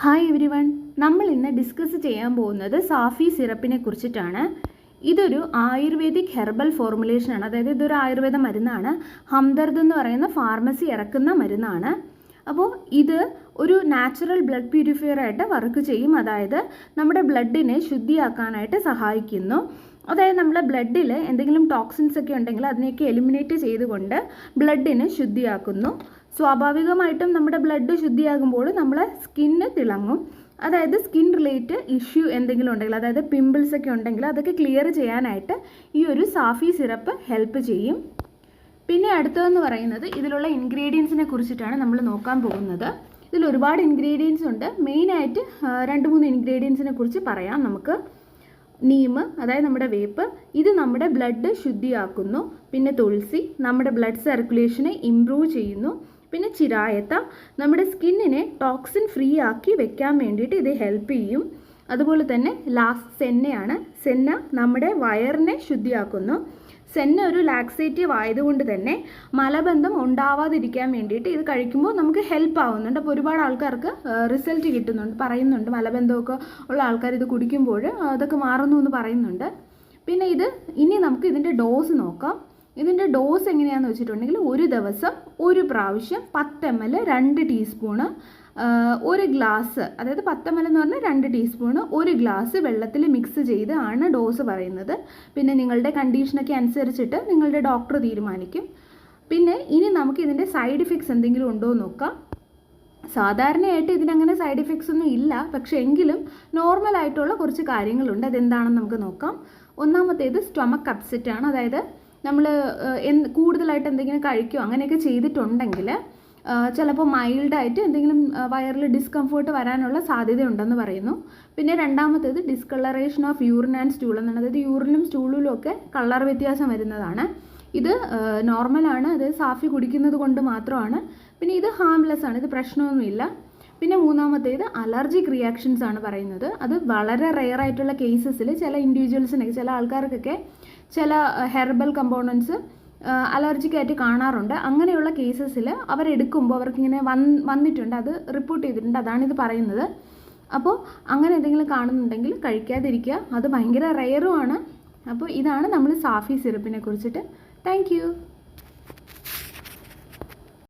Hi every one, നമ്മൾ ഇന്ന് discuss ചെയ്യാൻ പോകുന്നത് സാഫി സിറപ്പിനെ കുറിച്ചിട്ടാണ്. ഇതൊരു ആയുർവേദിക് ഹെർബൽ ഫോർമുലേഷനാണ്. അതായത് ഇതൊരു ആയുർവേദ മരുന്നാണ്. ഹംദർദ് എന്ന് പറയുന്ന ഫാർമസി ഇറക്കുന്ന മരുന്നാണ്. അപ്പോൾ ഇത് ഒരു നാച്ചുറൽ ബ്ലഡ് പ്യൂരിഫയർ ആയിട്ട് വർക്ക് ചെയ്യും. അതായത് നമ്മുടെ ബ്ലഡിനെ ശുദ്ധിയാക്കാനായിട്ട് സഹായിക്കുന്നു. അതായത് നമ്മുടെ ബ്ലഡിൽ എന്തെങ്കിലും ടോക്സിൻസ് ഒക്കെ ഉണ്ടെങ്കിൽ അതിനെയൊക്കെ എലിമിനേറ്റ് ചെയ്തുകൊണ്ട് ബ്ലഡിനെ ശുദ്ധിയാക്കുന്നു. സ്വാഭാവികമായിട്ടും നമ്മുടെ ബ്ലഡ് ശുദ്ധിയാകുമ്പോൾ നമ്മളെ സ്കിന്ന് തിളങ്ങും. അതായത് സ്കിൻ റിലേറ്റ് ഇഷ്യൂ എന്തെങ്കിലും ഉണ്ടെങ്കിൽ, അതായത് പിമ്പിൾസ് ഒക്കെ ഉണ്ടെങ്കിൽ അതൊക്കെ ക്ലിയർ ചെയ്യാനായിട്ട് ഈ ഒരു സാഫി സിറപ്പ് ഹെൽപ്പ് ചെയ്യും. പിന്നെ അടുത്തതെന്ന് പറയുന്നത് ഇതിലുള്ള ഇൻഗ്രീഡിയൻസിനെ കുറിച്ചിട്ടാണ് നമ്മൾ നോക്കാൻ പോകുന്നത്. ഇതിൽ ഒരുപാട് ഇൻഗ്രീഡിയൻസ് ഉണ്ട്. മെയിനായിട്ട് 2-3 ഇൻഗ്രീഡിയൻസിനെ കുറിച്ച് പറയാം നമുക്ക്. നീം, അതായത് നമ്മുടെ വേപ്പ്, ഇത് നമ്മുടെ ബ്ലഡ് ശുദ്ധിയാക്കുന്നു. പിന്നെ തുളസി നമ്മുടെ ബ്ലഡ് സർക്കുലേഷനെ ഇംപ്രൂവ് ചെയ്യുന്നു. പിന്നെ ചിരായത്ത നമ്മുടെ സ്കിന്നിനെ ടോക്സിൻ ഫ്രീ ആക്കി വെക്കാൻ വേണ്ടിയിട്ട് ഇത് ഹെൽപ്പ് ചെയ്യും. അതുപോലെ തന്നെ സെന്നയാണ്. സെന്ന നമ്മുടെ വയറിനെ ശുദ്ധിയാക്കുന്നു. സെന്ന ഒരു ലാക്സേറ്റീവ് ആയതുകൊണ്ട് തന്നെ മലബന്ധം ഉണ്ടാവാതിരിക്കാൻ വേണ്ടിയിട്ട് ഇത് കഴിക്കുമ്പോൾ നമുക്ക് ഹെൽപ്പ് ആവുന്നുണ്ട്. അപ്പോൾ ഒരുപാട് ആൾക്കാർക്ക് റിസൾട്ട് പറയുന്നുണ്ട്. മലബന്ധമൊക്കെ ഉള്ള ആൾക്കാർ ഇത് കുടിക്കുമ്പോൾ അതൊക്കെ മാറുന്നു എന്ന് പറയുന്നുണ്ട്. പിന്നെ ഇനി നമുക്ക് ഇതിൻ്റെ ഡോസ് നോക്കാം. ഇതിൻ്റെ ഡോസ് എങ്ങനെയാണെന്ന് വെച്ചിട്ടുണ്ടെങ്കിൽ ഒരു ദിവസം ഒരു പ്രാവശ്യം 10 ml 2 ടീസ്പൂണ്, ഒരു ഗ്ലാസ്, അതായത് 10 ml എന്ന് പറഞ്ഞാൽ 2 ടീസ്പൂണ് ഒരു ഗ്ലാസ് വെള്ളത്തിൽ മിക്സ് ചെയ്ത് ആണ് ഡോസ് പറയുന്നത്. പിന്നെ നിങ്ങളുടെ കണ്ടീഷനൊക്കെ അനുസരിച്ചിട്ട് നിങ്ങളുടെ ഡോക്ടർ തീരുമാനിക്കും. പിന്നെ ഇനി നമുക്ക് ഇതിൻ്റെ സൈഡ് ഇഫക്ട്സ് എന്തെങ്കിലും ഉണ്ടോ എന്ന് നോക്കാം. സാധാരണയായിട്ട് ഇതിനങ്ങനെ സൈഡ് ഇഫക്ട്സ് ഒന്നും ഇല്ല, പക്ഷേ എങ്കിലും നോർമലായിട്ടുള്ള കുറച്ച് കാര്യങ്ങളുണ്ട്. അതെന്താണെന്ന് നമുക്ക് നോക്കാം. ഒന്നാമത്തേത് സ്റ്റൊമക്ക് അപ്സെറ്റ് ആണ്. അതായത് നമ്മൾ കൂടുതലായിട്ട് എന്തെങ്കിലും കഴിക്കുകയോ അങ്ങനെയൊക്കെ ചെയ്തിട്ടുണ്ടെങ്കിൽ ചിലപ്പോൾ മൈൽഡായിട്ട് എന്തെങ്കിലും വയറിൽ ഡിസ്കംഫേർട്ട് വരാനുള്ള സാധ്യതയുണ്ടെന്ന് പറയുന്നു. പിന്നെ രണ്ടാമത്തേത് discolouration of urine and stool എന്നാണ്. അതായത് യൂറിനും സ്റ്റൂളിലും ഒക്കെ കളർ വ്യത്യാസം വരുന്നതാണ്. ഇത് നോർമലാണ്. അത് സാഫി കുടിക്കുന്നത് കൊണ്ട് മാത്രമാണ്. പിന്നെ ഇത് ഹാംലെസ് ആണ്, ഇത് പ്രശ്നമൊന്നുമില്ല. പിന്നെ മൂന്നാമത്തേത് അലർജിക് റിയാക്ഷൻസ് ആണ് പറയുന്നത്. അത് വളരെ റെയർ ആയിട്ടുള്ള കേസസിൽ ചില ഇൻഡിവിജ്വൽസിനൊക്കെ, ചില ആൾക്കാർക്കൊക്കെ ചില ഹെർബൽ കമ്പോണൻസ് അലർജിക്കായിട്ട് കാണാറുണ്ട്. അങ്ങനെയുള്ള കേസസിൽ അവരെടുക്കുമ്പോൾ അവർക്കിങ്ങനെ വന്നിട്ടുണ്ട്, അത് റിപ്പോർട്ട് ചെയ്തിട്ടുണ്ട്. അതാണിത് പറയുന്നത്. അപ്പോൾ അങ്ങനെ എന്തെങ്കിലും കാണുന്നുണ്ടെങ്കിൽ കഴിക്കാതിരിക്കുക. അത് ഭയങ്കര റെയറുമാണ്. അപ്പോൾ ഇതാണ് നമ്മൾ സാഫി സിറപ്പിനെ കുറിച്ചിട്ട്. താങ്ക്